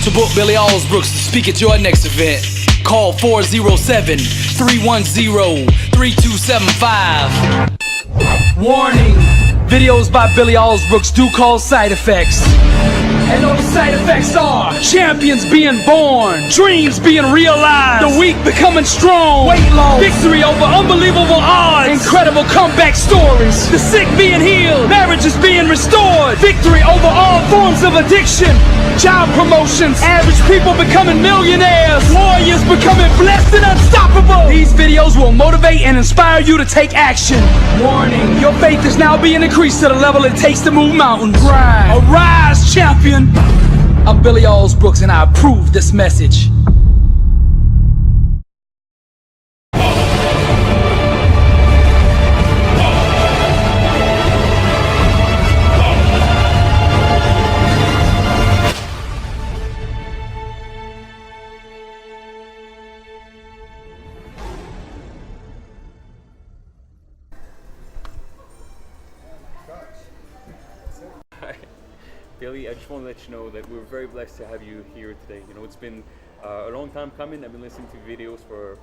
to book Billy Alsbrooks to speak at your next event. Call 407-310-3275. Warning! Videos by Billy Alsbrooks do cause side effects. And those side effects are champions being born, dreams being realized, the weak becoming strong, weight loss, victory over unbelievable odds, incredible comeback stories, the sick being healed, marriages being restored, victory over all forms of addiction, job promotions, average people becoming millionaires, warriors becoming blessed and unstoppable. These videos will motivate and inspire you to take action. Warning, your faith is now being increased to the level it takes to move mountains. Arise, champion. I'm Billy Alsbrooks and I approve this message. Billy, I just want to let you know that we're very blessed to have you here today. You know, it's been a long time coming. I've been listening to videos for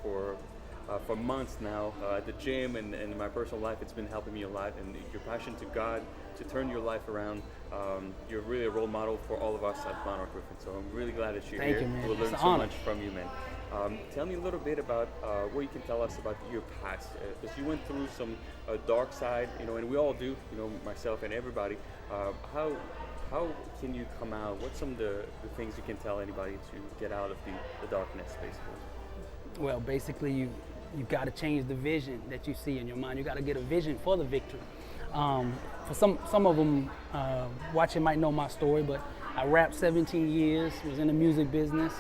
months now at the gym and in my personal life. It's been helping me a lot, and your passion to God to turn your life around. You're really a role model for all of us at Monarch. So I'm really glad that you're here. Thank you, man. We'll learn It's so an honor. much from you, man. Tell me a little bit about what you can tell us about your past, because you went through some dark side, you know, and we all do, you know, myself and everybody. How can you come out? What's some of the things you can tell anybody to get out of the darkness, basically? Well, basically, you got to change the vision that you see in your mind. You got to get a vision for the victory. For some of them watching might know my story, but I rapped 17 years, was in the music business,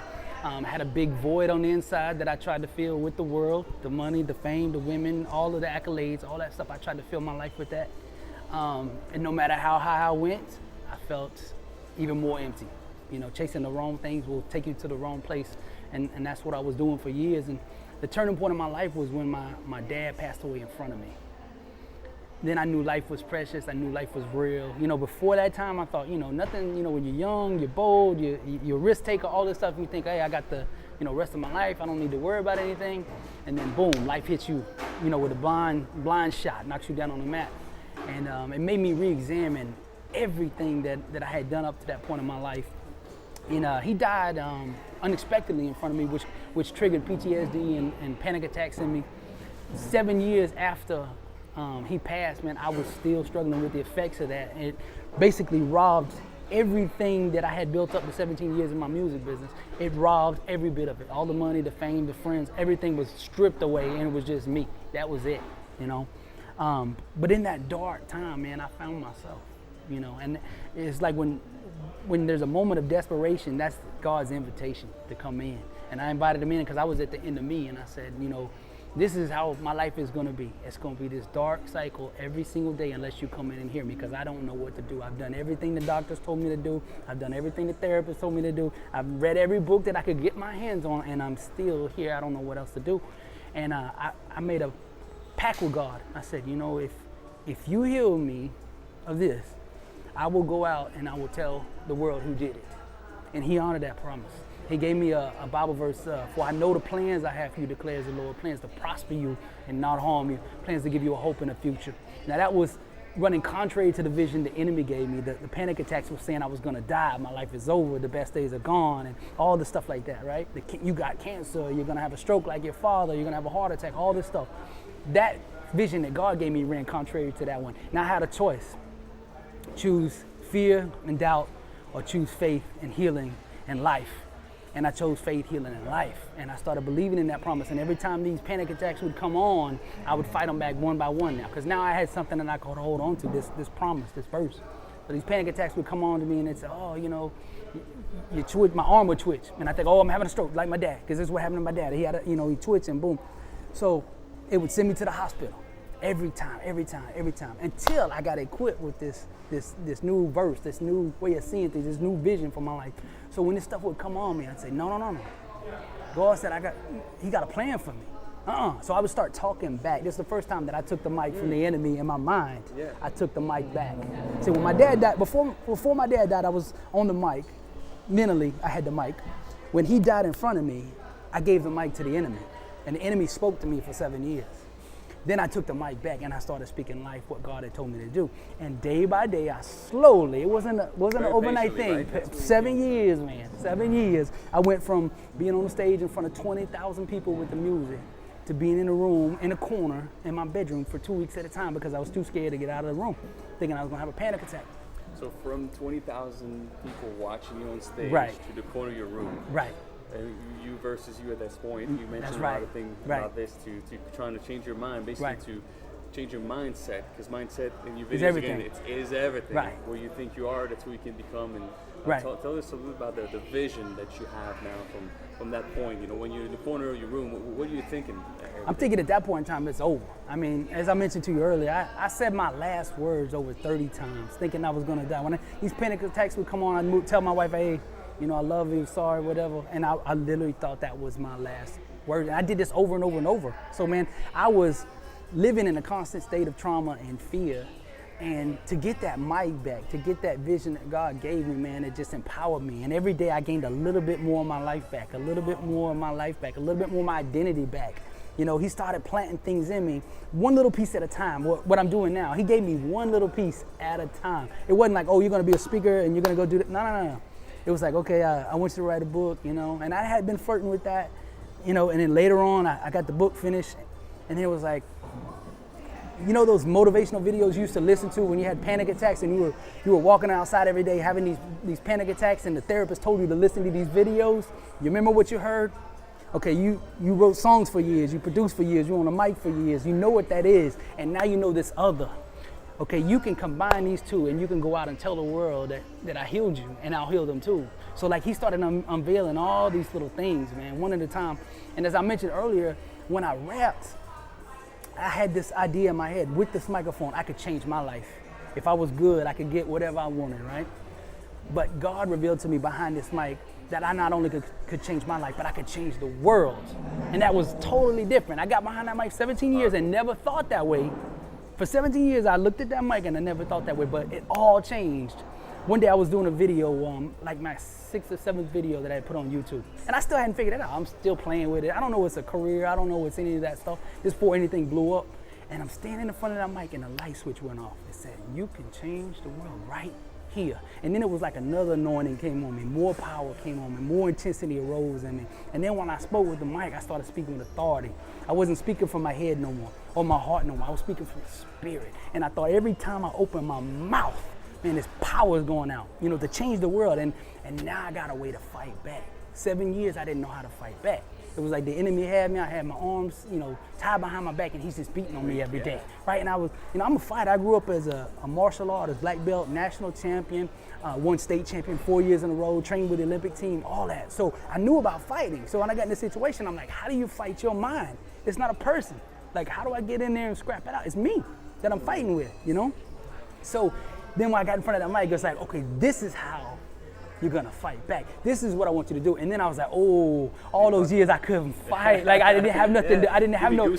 had a big void on the inside that I tried to fill with the world, the money, the fame, the women, all of the accolades, all that stuff. I tried to fill my life with that. And no matter how high I went, I felt even more empty. You know, chasing the wrong things will take you to the wrong place. And that's what I was doing for years. And the turning point of my life was when my dad passed away in front of me. Then I knew life was precious. I knew life was real. You know, before that time, I thought, you know, nothing, you know, when you're young, you're bold, you're a risk taker, all this stuff, you think, hey, I got the, you know, rest of my life. I don't need to worry about anything. And then boom, life hits you, you know, with a blind shot, knocks you down on the mat. And it made me re-examine everything that I had done up to that point in my life. And he died unexpectedly in front of me, which triggered PTSD and panic attacks in me. 7 years after he passed, man, I was still struggling with the effects of that. It basically robbed everything that I had built up the 17 years in my music business. It robbed every bit of it. All the money, the fame, the friends, everything was stripped away, and it was just me. That was it, you know. But in that dark time, man, I found myself. You know, and it's like when there's a moment of desperation, that's God's invitation to come in. And I invited him in because I was at the end of me, and I said, you know, this is how my life is going to be. It's going to be this dark cycle every single day unless you come in and hear me, because I don't know what to do. I've done everything the doctors told me to do. I've done everything the therapist told me to do. I've read every book that I could get my hands on, and I'm still here. I don't know what else to do. And I made a pact with God. I said, you know, if you heal me of this, I will go out and I will tell the world who did it. And he honored that promise. He gave me a Bible verse, for I know the plans I have for you, declares the Lord, plans to prosper you and not harm you, plans to give you a hope in the future. Now that was running contrary to the vision the enemy gave me. The panic attacks were saying I was gonna die, my life is over, the best days are gone, and all the stuff like that, right? You got cancer, you're gonna have a stroke like your father, you're gonna have a heart attack, all this stuff. That vision that God gave me ran contrary to that one. Now I had a choice. Choose fear and doubt, or choose faith and healing and life. And I chose faith, healing, and life. And I started believing in that promise. And every time these panic attacks would come on, I would fight them back one by one now. Because now I had something that I could hold on to, this promise, this verse. So these panic attacks would come on to me and they'd say, oh, you know, you twitch, my arm would twitch. And I think, oh, I'm having a stroke, like my dad. Because this is what happened to my dad. He had he twitched and boom. So it would send me to the hospital. Every time, until I got equipped with this new verse, this new way of seeing things, this new vision for my life. So when this stuff would come on me, I'd say, no. God said, he got a plan for me. So I would start talking back. This is the first time that I took the mic from the enemy in my mind. I took the mic back. See, when my dad died, before my dad died, I was on the mic mentally, I had the mic. When he died in front of me, I gave the mic to the enemy. And the enemy spoke to me for 7 years. Then I took the mic back and I started speaking life, what God had told me to do. And day by day, I slowly, it wasn't an overnight thing. Right? 7 years, man, 7 years. I went from being on the stage in front of 20,000 people with the music to being in a room, in a corner, in my bedroom for 2 weeks at a time because I was too scared to get out of the room, thinking I was gonna have a panic attack. So from 20,000 people watching you on stage Right. to the corner of your room, Right. and you versus you at this point, you mentioned That's a right. lot of things Right. about this to trying to change your mind, basically Right. to change your mindset, because mindset in your It's videos everything. again, it is everything. Right. Where you think you are, that's who you can become. And Right. tell us a little about the vision that you have now from that point. You know, when you're in the corner of your room, what are you thinking? I'm thinking at that point in time, it's over. I mean, as I mentioned to you earlier, I said my last words over 30 times, thinking I was gonna die. When these panic attacks would come on, I'd tell my wife, hey, you know, I love you, sorry, whatever. And I literally thought that was my last word. And I did this over and over and over. So, man, I was living in a constant state of trauma and fear. And to get that mic back, to get that vision that God gave me, man, it just empowered me. And every day I gained a little bit more of my life back, a little bit more of my life back, a little bit more of my identity back. You know, he started planting things in me, one little piece at a time, what I'm doing now. He gave me one little piece at a time. It wasn't like, oh, you're gonna be a speaker and you're gonna go do that. No. It was like, okay, I want you to write a book, you know, and I had been flirting with that, you know, and then later on I got the book finished, and it was like, you know those motivational videos you used to listen to when you had panic attacks and you were walking outside every day having these panic attacks and the therapist told you to listen to these videos? You remember what you heard? Okay, you wrote songs for years, you produced for years, you were on a mic for years, you know what that is, and now you know this other. Okay, you can combine these two and you can go out and tell the world that I healed you and I'll heal them too. So like he started unveiling all these little things, man, one at a time. And as I mentioned earlier, when I rapped, I had this idea in my head, with this microphone, I could change my life. If I was good, I could get whatever I wanted, right? But God revealed to me behind this mic that I not only could change my life, but I could change the world. And that was totally different. I got behind that mic 17 years and never thought that way. For 17 years, I looked at that mic and I never thought that way, but it all changed. One day I was doing a video, like my 6th or 7th video that I had put on YouTube. And I still hadn't figured it out. I'm still playing with it. I don't know what's a career. I don't know what's any of that stuff. Just before anything blew up. And I'm standing in front of that mic and the light switch went off. It said, you can change the world right here. And then it was like another anointing came on me. More power came on me. More intensity arose in me. And then when I spoke with the mic, I started speaking with authority. I wasn't speaking from my head no more or my heart no more. I was speaking from the spirit. And I thought every time I opened my mouth, man, this power is going out, you know, to change the world. And now I got a way to fight back. 7 years, I didn't know how to fight back. It was like the enemy had me. I had my arms, you know, tied behind my back, and he's just beating on me every day, right? And I was, you know, I'm a fighter. I grew up as a martial artist, black belt, national champion, won state champion 4 years in a row, trained with the Olympic team, all that. So I knew about fighting. So when I got in this situation, I'm like, how do you fight your mind? It's not a person. Like, how do I get in there and scrap it out? It's me that I'm fighting with, you know? So then when I got in front of that mic, it's like, okay, this is how you're gonna fight back. This is what I want you to do. And then I was like, oh, all those years I couldn't fight. Like I didn't have nothing. I didn't have no.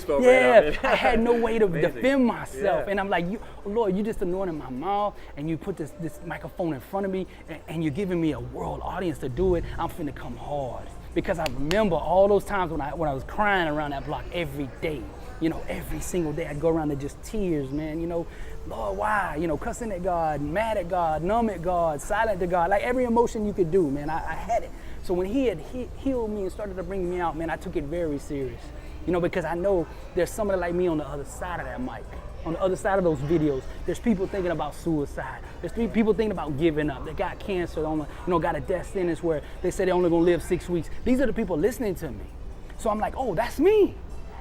I had no way to defend myself. And I'm like, Lord, you just anointed my mouth, and you put this microphone in front of me, and you're giving me a world audience to do it. I'm finna come hard, because I remember all those times when I was crying around that block every day. You know, every single day I'd go around there just tears, man. You know, Lord, why? You know, cussing at God, mad at God, numb at God, silent to God, like every emotion you could do, man, I had it. So when he had healed me and started to bring me out, man, I took it very serious. You know, because I know there's somebody like me on the other side of that mic, on the other side of those videos. There's people thinking about suicide. There's people thinking about giving up. They got cancer, got a death sentence where they say they're only gonna live 6 weeks. These are the people listening to me. So I'm like, oh, that's me.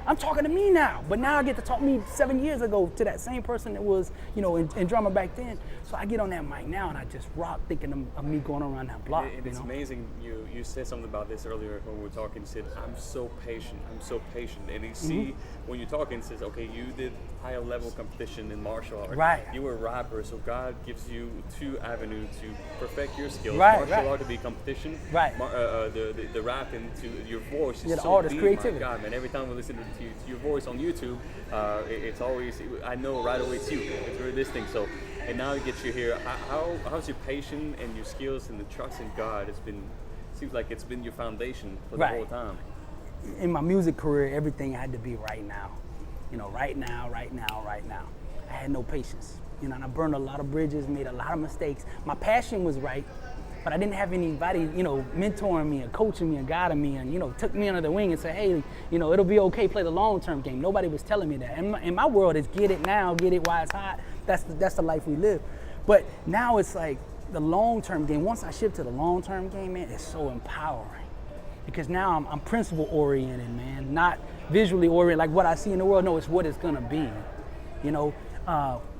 I'm talking to me now, but now I get to talk me 7 years ago to that same person that was, you know, in drama back then. So I get on that mic now and I just rock thinking of me going around that block. It's amazing. You said something about this earlier when we were talking. You said, I'm so patient. And you see, when you're talking, it says, okay, you did higher level competition in martial arts. Right. You were a rapper, so God gives you 2 avenues to perfect your skills. Right, martial art to be competition. Right. The rap into your voice is the so artist deep. creativity. My God, man, every time we listen to your voice on YouTube, it's always, I know right away it's you. It's really this thing. So and now it gets you here. How's your patience and your skills and the trust in God has been? Seems like it's been your foundation for the whole time. In my music career, everything had to be right now. You know, right now, right now, right now. I had no patience. You know, and I burned a lot of bridges, made a lot of mistakes. My passion was right, but I didn't have anybody, you know, mentoring me and coaching me and guiding me and, you know, took me under the wing and said, hey, you know, it'll be okay, play the long-term game. Nobody was telling me that. And in my world, it's get it now, get it while it's hot. That's the life we live. But now it's like the long-term game. Once I shift to the long-term game, man, it's so empowering. Because now I'm principle-oriented, man, not visually oriented, like what I see in the world. No, it's what it's gonna be. You know,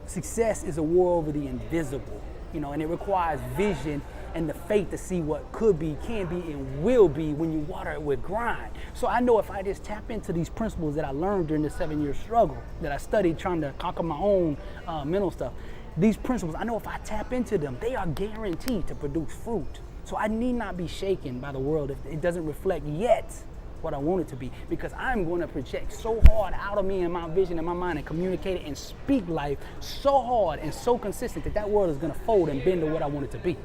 success is a war over the invisible, you know, and it requires vision and the faith to see what could be, can be, and will be when you water it with grind. So I know if I just tap into these principles that I learned during the 7-year struggle that I studied trying to conquer my own mental stuff, these principles, I know if I tap into them, they are guaranteed to produce fruit. So I need not be shaken by the world if it doesn't reflect yet what I want it to be, because I'm going to project so hard out of me and my vision and my mind and communicate it and speak life so hard and so consistent that world is going to fold and bend to what I want it to be.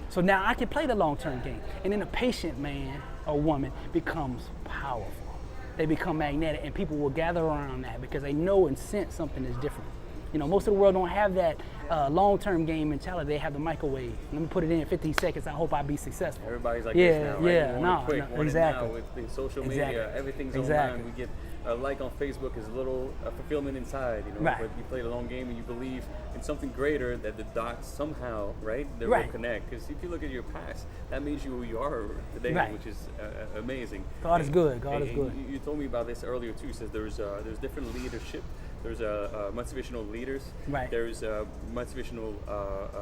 So now I can play the long-term game, and then a patient man or woman becomes powerful. They become magnetic, and people will gather around that because they know and sense something is different. You know, most of the world don't have that long-term game mentality. They have the microwave. Let me put it in 15 seconds. I hope I be successful. Everybody's like this now, right? Yeah, you want it quick, exactly. Now with the social media, everything's online. We get a like on Facebook is a little fulfillment inside, you know. Right. But you play the long game and you believe in something greater, that the dots somehow, right, they will connect. Because if you look at your past, that made you who you are today, which is amazing. God is good. God is good. You told me about this earlier too. Says there's different leadership. There's motivational leaders. Right. There's motivational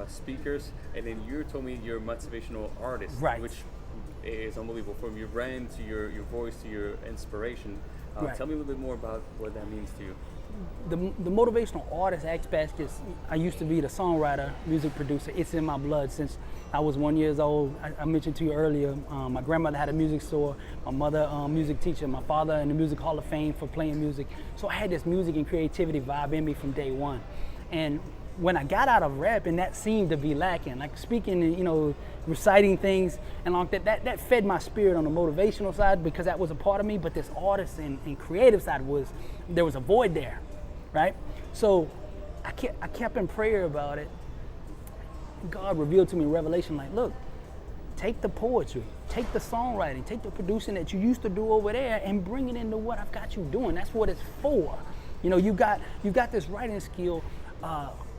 speakers, and then you told me you're a motivational artist, right, which is unbelievable. From your brand to your voice to your inspiration. Tell me a little bit more about what that means to you. The motivational artist aspect is, I used to be the songwriter, music producer. It's in my blood since I was 1 year old. I mentioned to you earlier, my grandmother had a music store, my mother music teacher, my father in the Music Hall of Fame for playing music. So I had this music and creativity vibe in me from day one. And when I got out of rap, and that seemed to be lacking, like speaking and, you know, reciting things and like that fed my spirit on the motivational side because that was a part of me, but this artist and creative side there was a void there, right? So I kept in prayer about it. God revealed to me in Revelation, like, look, take the poetry, take the songwriting, take the producing that you used to do over there and bring it into what I've got you doing. That's what it's for. You know, you got this writing skill.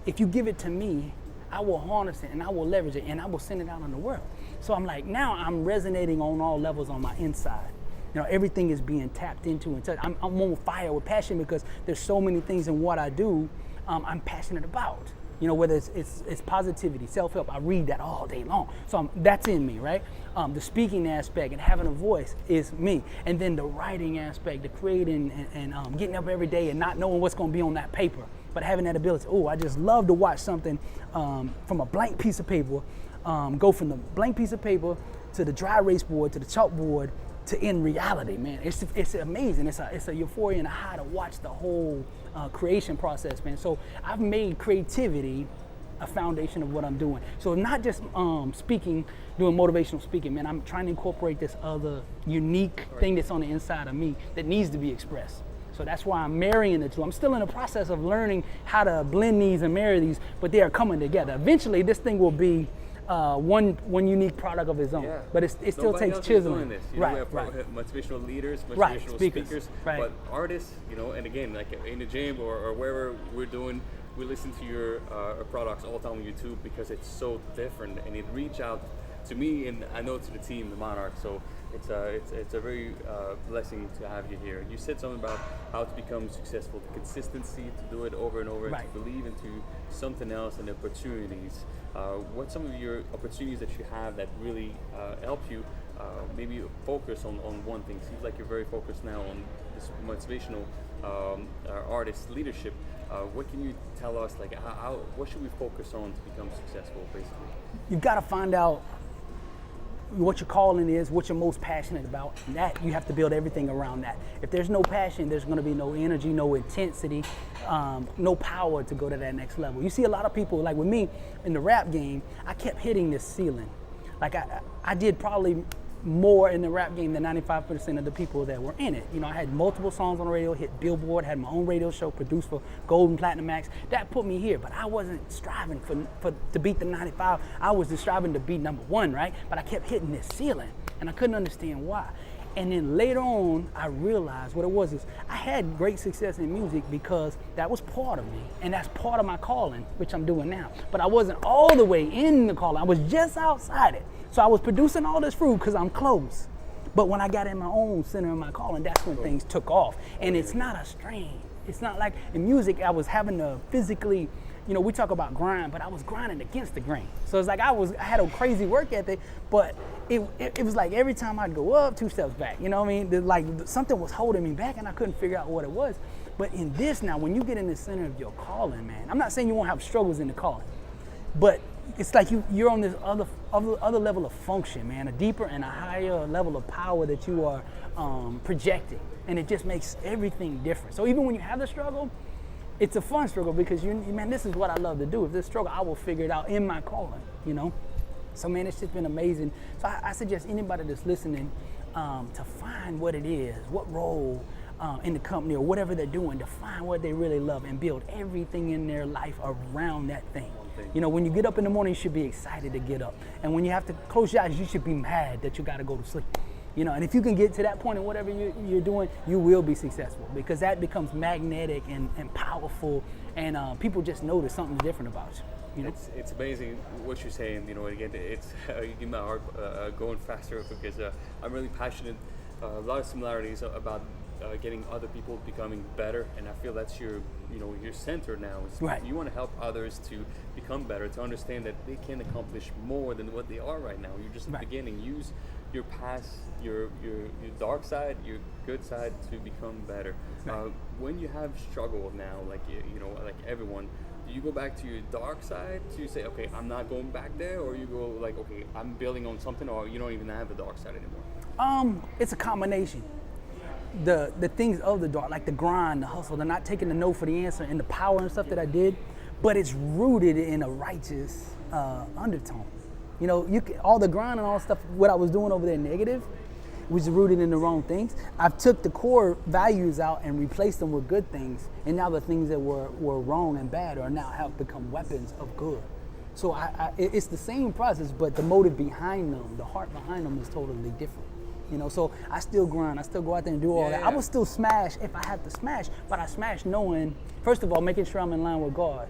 If you give it to me, I will harness it and I will leverage it and I will send it out in the world. So I'm like, now I'm resonating on all levels on my inside. You know, everything is being tapped into and touched. I'm on fire with passion because there's so many things in what I do I'm passionate about. You know, whether it's positivity, self-help, I read that all day long. So that's in me, right? The speaking aspect and having a voice is me. And then the writing aspect, the creating and getting up every day and not knowing what's going to be on that paper, but having that ability. Oh, I just love to watch something from a blank piece of paper, go from the blank piece of paper to the dry erase board to the chalkboard to in reality, man. It's amazing. It's a euphoria and a high to watch the whole creation process, man. So I've made creativity a foundation of what I'm doing. So not just speaking, doing motivational speaking, man. I'm trying to incorporate this other unique thing that's on the inside of me that needs to be expressed. So that's why I'm marrying the two. I'm still in the process of learning how to blend these and marry these, but they are coming together. Eventually, this thing will be one unique product of its own. Yeah. But it still takes chiseling. We have motivational leaders, motivational speakers, but artists, you know, and again, like in the gym or wherever we listen to your products all the time on YouTube because it's so different and it reach out to me and I know to the team, the Monarch. So it's a very blessing to have you here. You said something about how to become successful, the consistency to do it over and over, to believe into something else and opportunities. What's some of your opportunities that you have that really help you maybe focus on one thing? Seems like you're very focused now on this motivational artist leadership. What can you tell us? Like, what should we focus on to become successful, basically? You've got to find out what your calling is, what you're most passionate about. And that you have to build everything around that. If there's no passion, there's going to be no energy, no intensity, no power to go to that next level. You see a lot of people, like with me in the rap game, I kept hitting this ceiling. Like I did probably more in the rap game than 95% of the people that were in it. You know, I had multiple songs on the radio, hit Billboard, had my own radio show, produced for Gold and Platinum Max. That put me here, but I wasn't striving to beat the 95. I was just striving to be number one, right? But I kept hitting this ceiling, and I couldn't understand why. And then later on, I realized what it was is I had great success in music because that was part of me, and that's part of my calling, which I'm doing now. But I wasn't all the way in the calling. I was just outside it. So I was producing all this fruit because I'm close. But when I got in my own center of my calling, that's when things took off. And it's not a strain. It's not like in music, I was having to physically, you know, we talk about grind, but I was grinding against the grain. So it's like I had a crazy work ethic, but it was like every time I'd go up, 2 steps back. You know what I mean? Like something was holding me back and I couldn't figure out what it was. But in this now, when you get in the center of your calling, man, I'm not saying you won't have struggles in the calling, but it's like you're on this other level of function, man, a deeper and a higher level of power that you are projecting. And it just makes everything different. So even when you have the struggle, it's a fun struggle because man, this is what I love to do. If this struggle, I will figure it out in my calling, you know? So man, it's just been amazing. So I suggest anybody that's listening to find what it is, what role in the company or whatever they're doing, to find what they really love and build everything in their life around that thing. You know, when you get up in the morning, you should be excited to get up. And when you have to close your eyes, you should be mad that you got to go to sleep. You know, and if you can get to that point in whatever you're doing, you will be successful because that becomes magnetic and powerful, and people just notice something's different about you. You know? It's amazing what you're saying. You know, again, it's you get my heart going faster because I'm really passionate. A lot of similarities about getting other people becoming better, and I feel that's your center now. Right. You want to help others to become better, to understand that they can accomplish more than what they are right now. You're just at the beginning. Use your past, your dark side, your good side to become better. Right. When you have struggle now, like like everyone, do you go back to your dark side to say, okay, I'm not going back there, or you go like, okay, I'm building on something, or you don't even have a dark side anymore? It's a combination. The things of the dark, like the grind, the hustle, the not taking the no for the answer, and the power and stuff that I did, but it's rooted in a righteous undertone. You know, all the grind and all stuff, what I was doing over there negative, was rooted in the wrong things. I've took the core values out and replaced them with good things, and now the things that were wrong and bad are now have become weapons of good. So it's the same process, but the motive behind them, the heart behind them is totally different. You know, so I still grind, I still go out there and do all that. I will still smash if I have to smash, but I smash knowing, first of all, making sure I'm in line with God.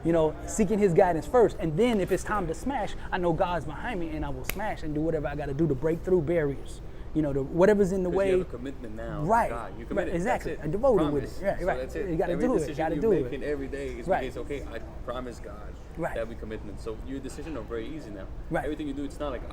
You know, seeking his guidance first, and then if it's time to smash, I know God's behind me and I will smash and do whatever I got to do to break through barriers. You know, whatever's in the way. You have a commitment now. Right. To God. You committed. Right. Exactly. That's it. I'm devoted Promise. with it. Yeah, so right. That's it. You got to do it. Got to do it. Every decision you're making every day is because, okay, I promise God. Right. That we commitment. So your decisions are very easy now. Right. Everything you do, it's not like,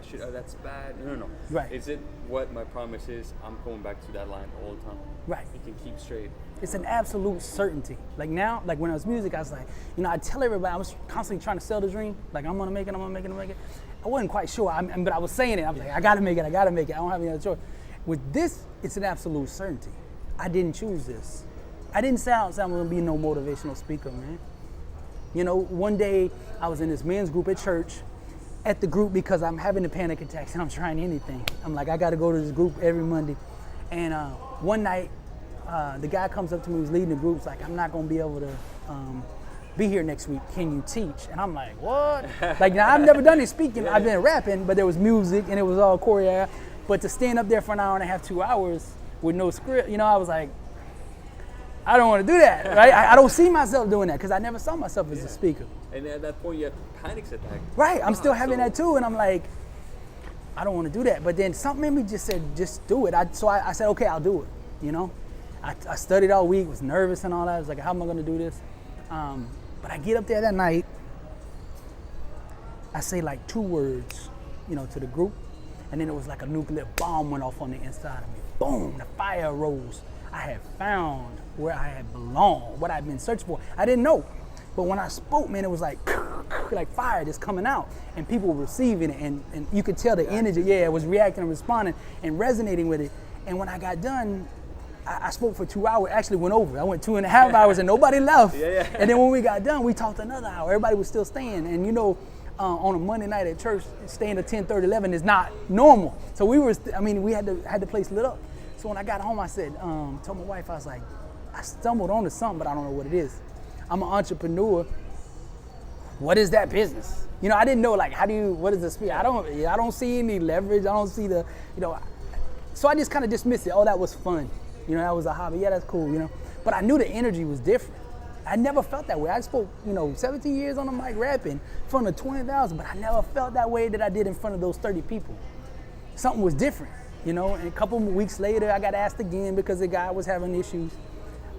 shit, that's bad. No. Right. Is it what my promise is? I'm going back to that line all the time. Right. You can keep straight. It's an absolute certainty. Like now, like when I was music, I was like, I tell everybody, I was constantly trying to sell the dream. Like, I'm gonna make it. I wasn't quite sure, but I was saying it. I was like, I gotta make it. I don't have any other choice. With this, it's an absolute certainty. I didn't choose this. I didn't say I'm gonna be no motivational speaker, man. You know, one day I was in this men's group at church, at the group because I'm having the panic attacks and I'm trying anything. I'm like, I gotta go to this group every Monday. And one night, the guy comes up to me who's leading the group, like, I'm not gonna be able to be here next week. Can you teach? And I'm like, what? Like, now I've never done any speaking. I've been rapping, but there was music and it was all choreographed. But to stand up there for an hour and a half, 2 hours with no script, I was like, I don't want to do that, right? I don't see myself doing that because I never saw myself as a speaker. And at that point, you have panic attack. Right, I'm still having that too, and I'm like, I don't want to do that. But then something in me just said, just do it. So I said, okay, I'll do it. I studied all week, was nervous and all that. I was like, how am I going to do this? But I get up there that night. I say like 2 words, to the group. And then it was like a nuclear bomb went off on the inside of me. Boom, the fire arose. I had found where I had belonged, what I'd been searching for. I didn't know. But when I spoke, man, it was like, like fire just coming out, and people were receiving it, and you could tell the energy, it was reacting and responding and resonating with it. And when I got done, I spoke for 2 hours, actually went over. I went 2.5 hours and nobody left. And then when we got done, we talked another hour. Everybody was still staying. And you know, on a Monday night at church, staying to 10:30, 11 is not normal. So we were, we had the place lit up. So when I got home, I said, told my wife, I was like, I stumbled onto something, but I don't know what it is. I'm an entrepreneur. What is that business? You know, I didn't know, like, what is the speed? I don't see any leverage. I don't see the, so I just kind of dismissed it. Oh, that was fun. You know, that was a hobby. Yeah, that's cool, But I knew the energy was different. I never felt that way. I spoke, 17 years on the mic rapping in front of 20,000, but I never felt that way that I did in front of those 30 people. Something was different, And a couple of weeks later, I got asked again because the guy was having issues.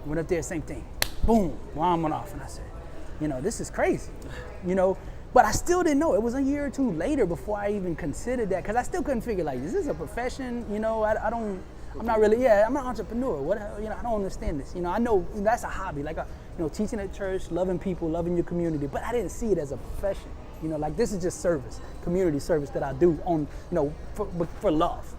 Went up there, same thing. Boom, alarm went off, and I said, this is crazy, But I still didn't know. It was a year or two later before I even considered that, because I still couldn't figure, like, is this a profession? I'm not really, I'm an entrepreneur. What, I don't understand this. I know that's a hobby, like, teaching at church, loving people, loving your community, but I didn't see it as a profession. Like, this is just service, community service that I do on, for love,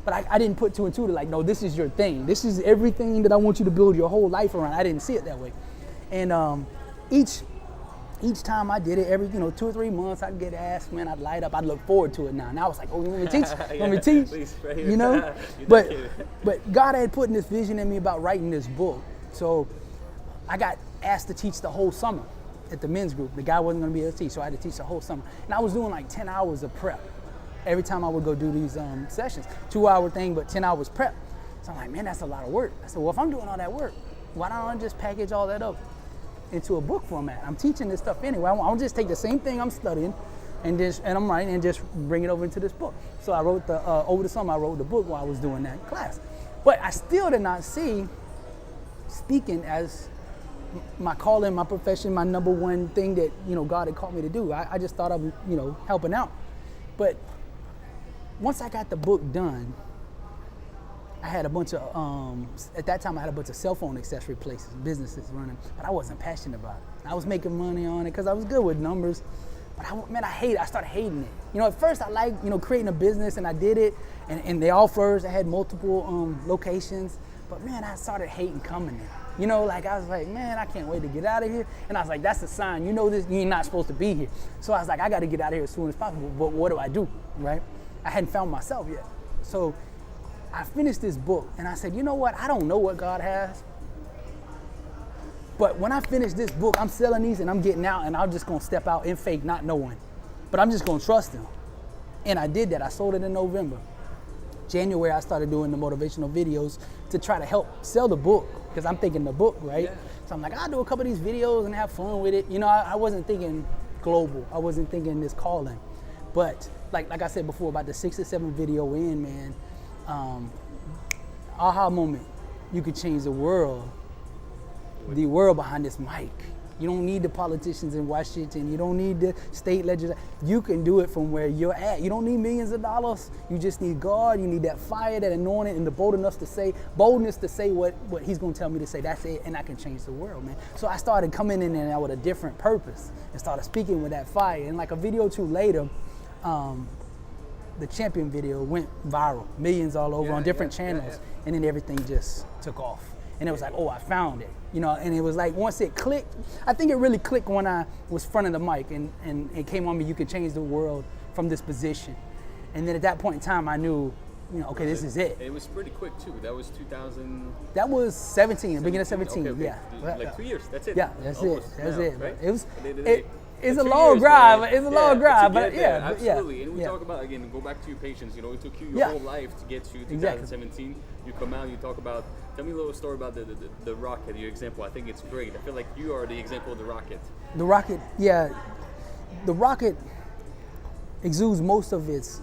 But I didn't put two and two to, like, no, this is your thing. This is everything that I want you to build your whole life around. I didn't see it that way. And each time I did it, every 2 or 3 months, I'd get asked, man, I'd light up. I'd look forward to it now. Now I was like, oh, you want me to teach? You want me to teach? Please, But God had put this vision in me about writing this book. So I got asked to teach the whole summer at the men's group. The guy wasn't going to be able to teach, so I had to teach the whole summer. And I was doing like 10 hours of prep every time I would go do these sessions. 2-hour thing, but 10 hours prep. So I'm like, man, that's a lot of work. I said, well, if I'm doing all that work, why don't I just package all that up into a book format? I'm teaching this stuff anyway. I'll just take the same thing I'm studying and I'm writing and just bring it over into this book. So I wrote over the summer, I wrote the book while I was doing that class. But I still did not see speaking as my calling, my profession, my number one thing that, God had called me to do. I just thought of, helping out. But once I got the book done, I had a bunch of, at that time I had a bunch of cell phone accessory places, businesses running, but I wasn't passionate about it. I was making money on it because I was good with numbers, but I started hating it. At first I liked, creating a business, and I did it, and they all flourished. I had multiple locations, but man, I started hating coming there. Like I was like, man, I can't wait to get out of here. And I was like, that's a sign, this, you're not supposed to be here. So I was like, I got to get out of here as soon as possible, but what do I do, right? I hadn't found myself yet. So I finished this book and I said, you know what? I don't know what God has. But when I finish this book, I'm selling these and I'm getting out, and I'm just going to step out in faith, not knowing. But I'm just going to trust him. And I did that. I sold it in November. January, I started doing the motivational videos to try to help sell the book, because I'm thinking the book, right? Yeah. So I'm like, I'll do a couple of these videos and have fun with it. I wasn't thinking global. I wasn't thinking this calling. But like I said before, about the 6 or 7 video in, man, aha moment, you could change the world behind this mic. You don't need the politicians in Washington. You don't need the state legislature. You can do it from where you're at. You don't need millions of dollars. You just need God. You need that fire, that anointing, and the boldness to say what he's going to tell me to say. That's it, and I can change the world, man. So I started coming in there with a different purpose and started speaking with that fire. And like a video or two later, the champion video went viral, millions all over on different channels, and then everything just took off. And it was like, oh, I found it, and it was like, once it clicked, I think it really clicked when I was front of the mic and it came on me, you can change the world from this position. And then at that point in time, I knew, okay, this is it. It was pretty quick too. That was 2000. That was 17, beginning of 17, okay. yeah. Like 2 years, that's it. Yeah, that's almost it, that's now, it. Right? It was, it's a 2 long years, drive, man. it's a long drive, but absolutely. And we yeah. talk about, again, go back to your patience. It took you your whole life to get to 2017. Exactly. You come out, you talk about, tell me a little story about the rocket, your example. I think it's great. I feel like you are the example of the rocket. The rocket, yeah. The rocket exudes most of its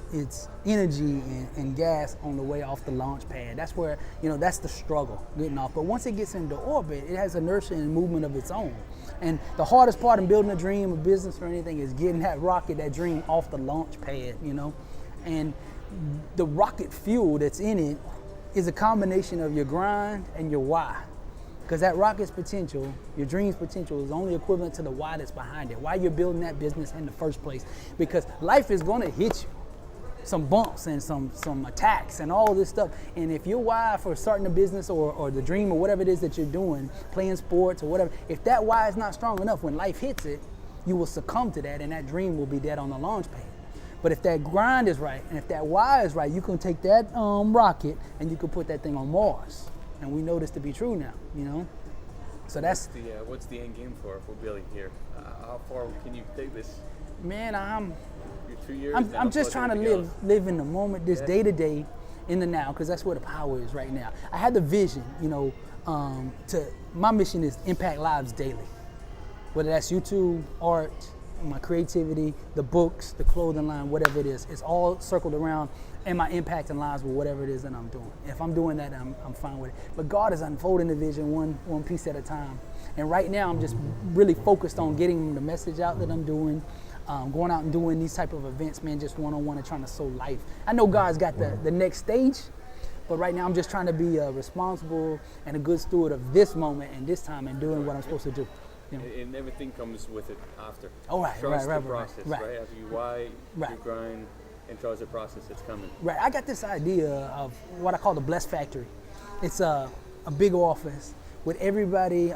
energy and gas on the way off the launch pad. That's where, that's the struggle, getting off. But once it gets into orbit, it has inertia and movement of its own. And the hardest part in building a dream, a business or anything, is getting that rocket, that dream, off the launch pad, And the rocket fuel that's in it is a combination of your grind and your why. Because that rocket's potential, your dream's potential, is only equivalent to the why that's behind it. Why you're building that business in the first place. Because life is going to hit you. Some bumps and some attacks and all this stuff. And if your why for starting a business or the dream or whatever it is that you're doing, playing sports or whatever, if that why is not strong enough, when life hits it, you will succumb to that and that dream will be dead on the launch pad. But if that grind is right and if that why is right, you can take that rocket and you can put that thing on Mars. And we know this to be true now, you know? So that's... What's the end game for Billy here? How far can you take this? Man, You're 2 years I'm just trying to live in the moment, this day to day, in the now, because that's where the power is right now. I had the vision, you know, my mission is impact lives daily. Whether that's YouTube, art, my creativity, the books, the clothing line, whatever it is, it's all circled around and my impact in lives with whatever it is that I'm doing. If I'm doing that, I'm fine with it. But God is unfolding the vision one piece at a time. And right now, I'm just really focused on getting the message out that I'm doing. Going out and doing these type of events, man, just one-on-one and trying to sow life. I know God's got the next stage, but right now I'm just trying to be responsible and a good steward of this moment and this time and doing what I'm supposed to do. You know? And everything comes with it after. Oh, right, trust right, the right, process, right. After you why, you grind, and trust the process that's coming. Right, I got this idea of what I call the Bless Factory. It's a big office with everybody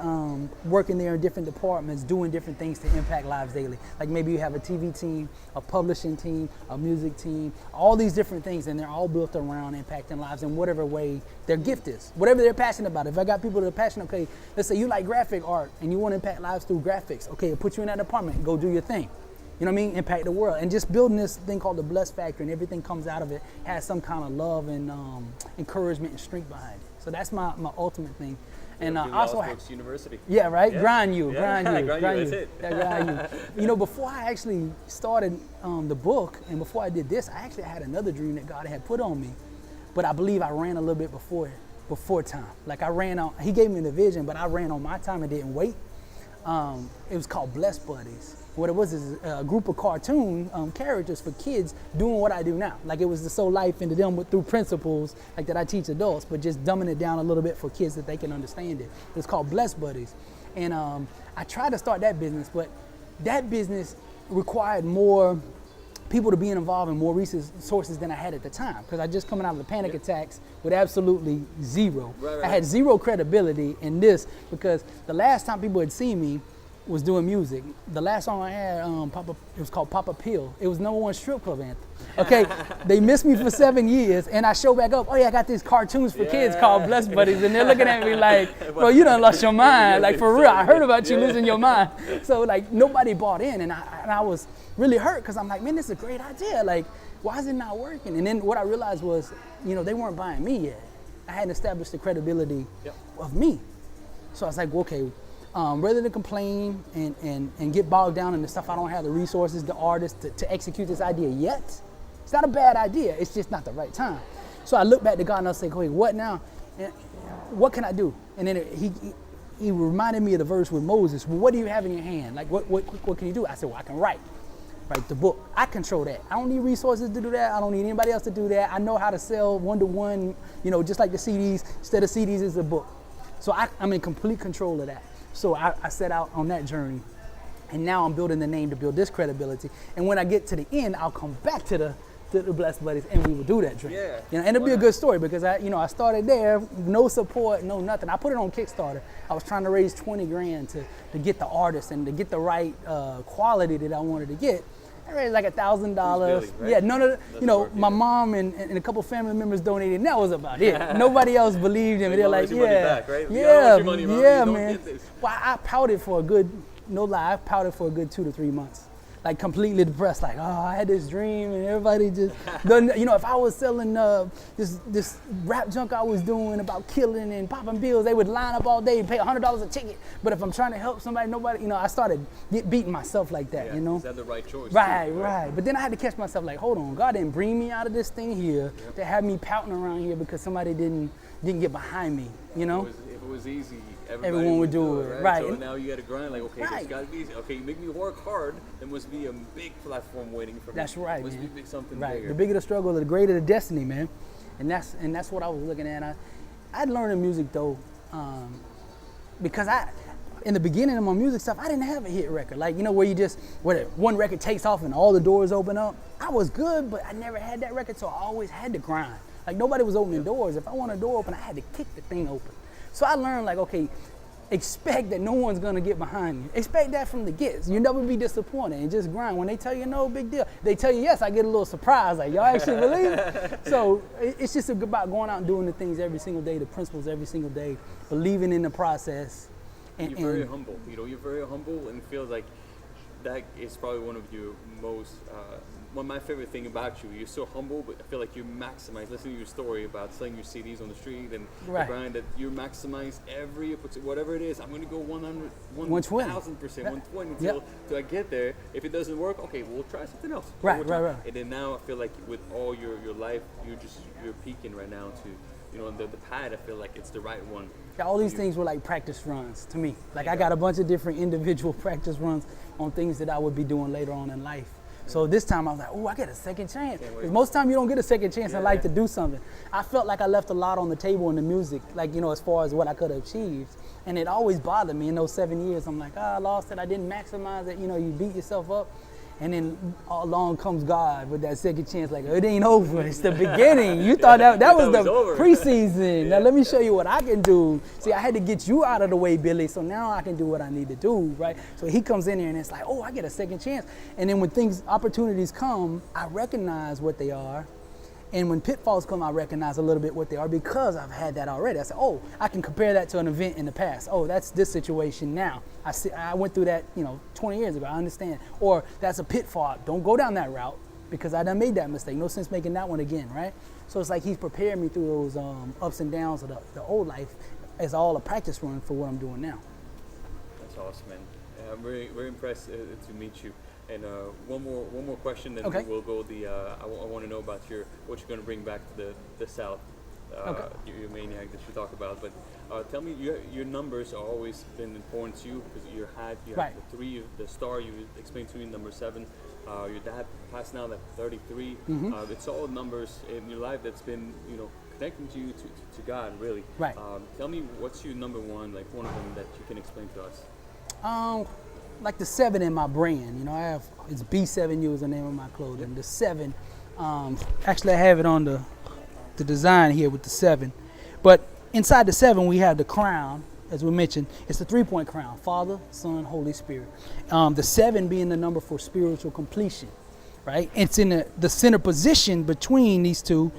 working there in different departments, doing different things to impact lives daily. Like maybe you have a TV team, a publishing team, a music team, all these different things, and they're all built around impacting lives in whatever way their gift is, whatever they're passionate about. If I got people that are passionate, okay, let's say you like graphic art and you want to impact lives through graphics, okay, put you in that department, go do your thing. You know what I mean? Impact the world. And just building this thing called the Bless Factory, and everything comes out of it has some kind of love and encouragement and strength behind it. So that's my ultimate thing. And also, University. Yeah, right. Yeah. Grind you, Yeah. grind you, Grind you. That's it. Yeah, grind you. You know, before I actually started the book, and before I did this, I actually had another dream that God had put on me, but I believe I ran a little bit before time. Like I ran on. He gave me the vision, but I ran on my time and didn't wait. It was called Bless Buddies. What it was is a group of cartoon characters for kids doing what I do now. Like it was to sow life into them through principles like that I teach adults, but just dumbing it down a little bit for kids that they can understand it. It's called Bless Buddies. And I tried to start that business, but that business required more people to be involved in more resources than I had at the time, because I just coming out of the panic attacks with absolutely zero. Right. I had zero credibility in this, because the last time people had seen me was doing music. The last song I had, it was called Papa Pill. It was #1 strip club anthem. Okay, they missed me for 7 years, and I show back up, oh yeah, I got these cartoons for kids called Bless Buddies, and they're looking at me like, bro, you done lost your mind. Like for real, I heard about you losing your mind. So like nobody bought in, and I was really hurt, because I'm like, man, this is a great idea. Like, why is it not working? And then what I realized was, you know, they weren't buying me yet. I hadn't established the credibility of me. So I was like, well, okay, rather than complain and get bogged down in the stuff I don't have the resources, the artists to execute this idea yet, it's not a bad idea, it's just not the right time. So I looked back to God and I was like, wait, what now? And what can I do? And then he reminded me of the verse with Moses. Well, what do you have in your hand? Like, what can you do? I said, well, I can write the book. I control that. I don't need resources to do that. I don't need anybody else to do that. I know how to sell one-to-one, you know, just like the CDs. Instead of CDs, it's a book. So I'm in complete control of that. So I set out on that journey, and now I'm building the name to build this credibility. And when I get to the end, I'll come back to the Blessed Buddies, and we will do that dream. Yeah. You know, and it'll be a good story, because I started there, no support, no nothing. I put it on Kickstarter. I was trying to raise 20 grand to get the artist and to get the right quality that I wanted to get. I raised like $1,000. Right? Yeah, none of the, you know, my mom and a couple family members donated, and that was about it. Nobody else believed in me. They're like, back, right? Man. Well, I pouted for a good, no lie, I pouted for a good 2 to 3 months. Like completely depressed, like, oh, I had this dream, and everybody just doesn't, you know, if I was selling this rap junk I was doing about killing and popping pills, they would line up all day and pay $100 a ticket. But if I'm trying to help somebody, nobody, you know, I started beating myself like that, you know. Is that the right choice? Right. But then I had to catch myself like, hold on, God didn't bring me out of this thing here to have me pouting around here because somebody didn't get behind me, you know. If it was easy, everyone would do it, right? So now you got to grind, like, okay, it's got to be easy. Okay, you make me work hard, there must be a big platform waiting for me. That's right, must man. be something right. bigger. The bigger the struggle, the greater the destiny, man. And that's what I was looking at. I'd learned in music though. because in the beginning of my music stuff, I didn't have a hit record. Like, you know, where you just, where one record takes off and all the doors open up. I was good, but I never had that record, so I always had to grind. Like, nobody was opening doors. If I want a door open, I had to kick the thing open. So I learned, like, okay, expect that no one's gonna get behind you. Expect that from the gets. You'll never be disappointed, and just grind. When they tell you no, big deal. They tell you yes, I get a little surprised, like, y'all actually believe it? So it's just about going out and doing the things every single day, the principles every single day, believing in the process. You're very humble. You know, you're very humble, and it feels like that is probably one of your most, one of my favorite thing about you. You're so humble, but I feel like you maximize. Listening to your story about selling your CDs on the street and the grind, that you maximize every, whatever it is. I'm going to go 100, 1,000%, 120 until I get there. If it doesn't work, okay, we'll try something else. Right. And then now I feel like with all your life, you're peaking right now to, you know, the pad. I feel like it's the right one. Yeah, all these things were like practice runs to me. Like, I got a bunch of different individual practice runs on things that I would be doing later on in life. So this time I was like, oh, I get a second chance. Because most time you don't get a second chance in life to do something. I felt like I left a lot on the table in the music, like, you know, as far as what I could have achieved. And it always bothered me in those 7 years. I'm like, I lost it. I didn't maximize it. You know, you beat yourself up. And then along comes God with that second chance, like, it ain't over, it's the beginning. You thought that was the preseason. Now let me show you what I can do. See, I had to get you out of the way, Billy, so now I can do what I need to do, right? So he comes in here and it's like, oh, I get a second chance. And then when opportunities come, I recognize what they are. And when pitfalls come, I recognize a little bit what they are because I've had that already. I said, oh, I can compare that to an event in the past. Oh, that's this situation now. I went through that, 20 years ago. I understand. Or that's a pitfall. Don't go down that route because I done made that mistake. No sense making that one again, right? So it's like he's prepared me through those ups and downs of the old life as all a practice run for what I'm doing now. That's awesome, man. I'm very, very impressed to meet you. And one more question, then we'll go. I want to know about what you're going to bring back to the South. Your maniac that you talk about. But tell me, your numbers are always been important to you because you have the 3, the star. You explained to me number 7. Your dad passed now at 33. It's all numbers in your life that's been connecting to you to God, really. Right. Tell me, what's your number one, like one of them that you can explain to us? Like the 7 in my brand, it's B7U is the name of my clothing. The 7, actually I have it on the design here with the 7. But inside the 7 we have the crown, as we mentioned. It's the 3-point crown, Father, Son, Holy Spirit. The 7 being the number for spiritual completion, right? It's in the center position between these two,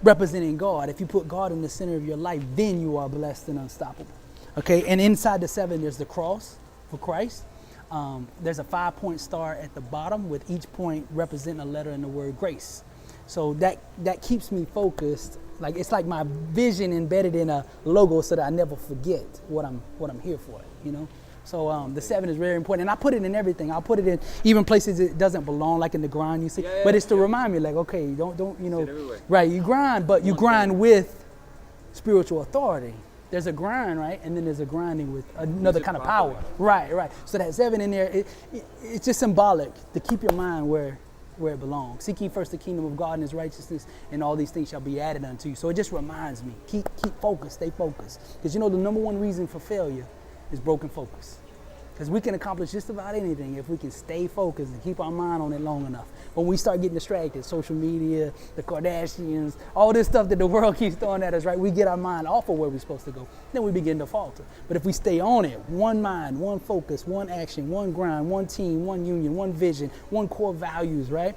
representing God. If you put God in the center of your life, then you are blessed and unstoppable. Okay, and inside the 7 there's the cross for Christ. There's a 5-point star at the bottom with each point representing a letter in the word grace. So that keeps me focused. Like, it's like my vision embedded in a logo so that I never forget what I'm here for, So the 7 is very important, and I put it in everything. I'll put it in even places it doesn't belong, like in the grind, you see. But it's to remind me, like, okay, don't right? You grind, but you grind with spiritual authority. There's a grind, right? And then there's a grinding with another kind of power. Right. So that 7 in there, it's just symbolic to keep your mind where it belongs. Seek ye first the kingdom of God and his righteousness, and all these things shall be added unto you. So it just reminds me, keep focused, stay focused. Because the number one reason for failure is broken focus. Because we can accomplish just about anything if we can stay focused and keep our mind on it long enough. When we start getting distracted, social media, the Kardashians, all this stuff that the world keeps throwing at us, right? We get our mind off of where we're supposed to go. Then we begin to falter. But if we stay on it, one mind, one focus, one action, one grind, one team, one union, one vision, one core values, right?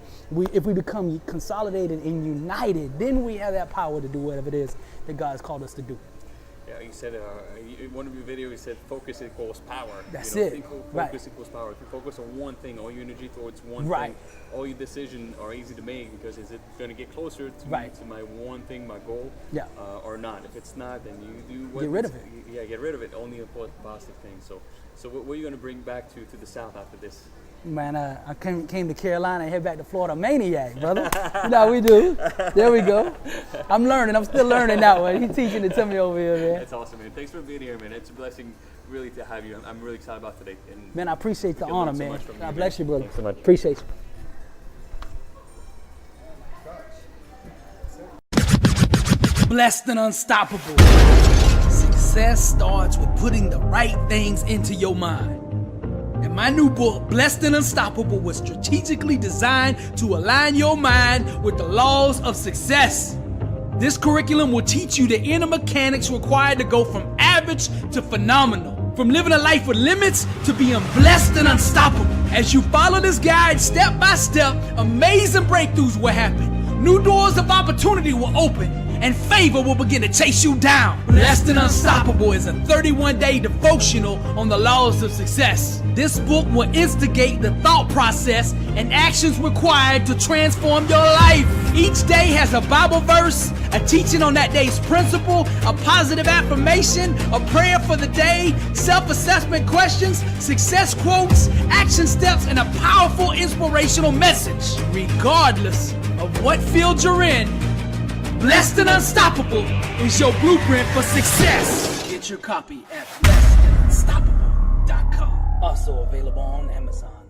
If we become consolidated and united, then we have that power to do whatever it is that God's called us to do. Yeah, you said in one of your videos, you said focus equals power. That's it. Focus equals power. If you focus on one thing, all your energy towards one thing, all your decisions are easy to make because is it going to get closer to my one thing, my goal, or not? If it's not, then you do what get rid of it. Yeah, get rid of it. Only a positive thing. So what are you going to bring back to the South after this? Man, I came to Carolina and head back to Florida. Maniac, brother. We do. There we go. I'm learning. I'm still learning that one. He's teaching it to me over here, man. That's awesome, man. Thanks for being here, man. It's a blessing, really, to have you. I'm really excited about today. And man, I appreciate the honor, man. God bless you, brother. Thanks so much. Appreciate you. Blessed and unstoppable. Success. Success starts with putting the right things into your mind. And my new book, Blessed and Unstoppable, was strategically designed to align your mind with the laws of success. This curriculum will teach you the inner mechanics required to go from average to phenomenal, from living a life with limits to being blessed and unstoppable. As you follow this guide step by step, amazing breakthroughs will happen. New doors of opportunity will open, and favor will begin to chase you down. Blessed and Unstoppable is a 31-day devotional on the laws of success. This book will instigate the thought process and actions required to transform your life. Each day has a Bible verse, a teaching on that day's principle, a positive affirmation, a prayer for the day, self-assessment questions, success quotes, action steps, and a powerful inspirational message. Regardless of what field you're in, Blessed and Unstoppable is your blueprint for success. Get your copy at blessedandunstoppable.com. Also available on Amazon.